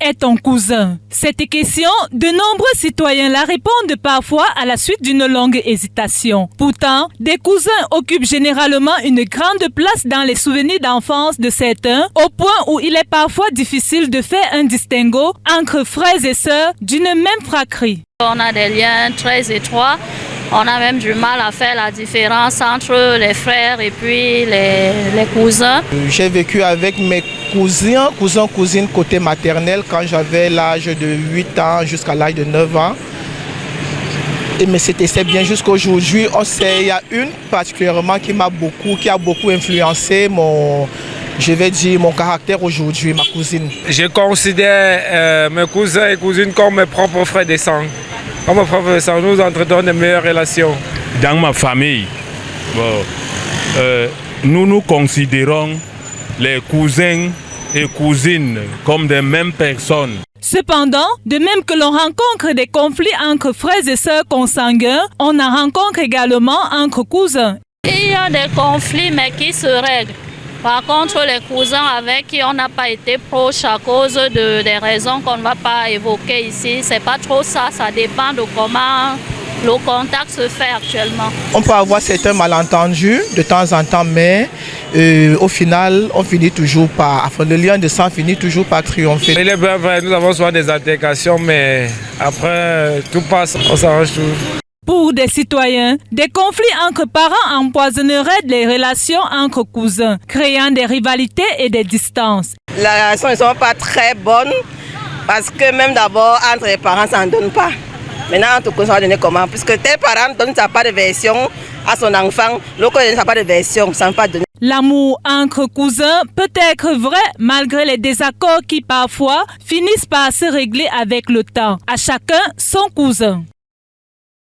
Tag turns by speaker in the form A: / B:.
A: est ton cousin? Cette question, de nombreux citoyens la répondent parfois à la suite d'une longue hésitation. Pourtant, des cousins occupent généralement une grande place dans les souvenirs d'enfance de certains, au point où il est parfois difficile de faire un distinguo entre frères et sœurs d'une même fratrie.
B: On a des liens très étroits. On a même du mal à faire la différence entre les frères et puis les cousins.
C: J'ai vécu avec mes cousins, côté maternel quand j'avais l'âge de 8 ans jusqu'à l'âge de 9 ans. Mais c'est bien jusqu'aujourd'hui. Il y a une particulièrement qui a beaucoup influencé mon caractère aujourd'hui, ma cousine.
D: Je considère mes cousins et cousines comme mes propres frères de sang. Comme mes propres frères de sang, nous entretenons de meilleures relations.
E: Dans ma famille, nous considérons les cousins et cousines comme des mêmes personnes.
A: Cependant, de même que l'on rencontre des conflits entre frères et sœurs consanguins, on en rencontre également entre cousins.
B: Il y a des conflits mais qui se règlent. Par contre, les cousins avec qui on n'a pas été proche à cause des raisons qu'on ne va pas évoquer ici, c'est pas trop ça, ça dépend de comment le contact se fait actuellement.
C: On peut avoir certains malentendus de temps en temps, mais au final, on finit toujours par, le lien de sang finit toujours par triompher.
D: Il est bien vrai, nous avons souvent des altercations, mais après, tout passe, on s'arrange tout.
A: Pour des citoyens, des conflits entre parents empoisonneraient les relations entre cousins, créant des rivalités et des distances.
F: Les relations ne sont pas très bonnes parce que même d'abord, entre les parents, ça ne donne pas. Maintenant, entre cousins, ça va donner comment? Puisque tel parent donne sa part de version à son enfant, l'autre donne sa part de version, ça ne va pas donner.
A: L'amour entre cousins peut être vrai malgré les désaccords qui parfois finissent par se régler avec le temps. À chacun son cousin.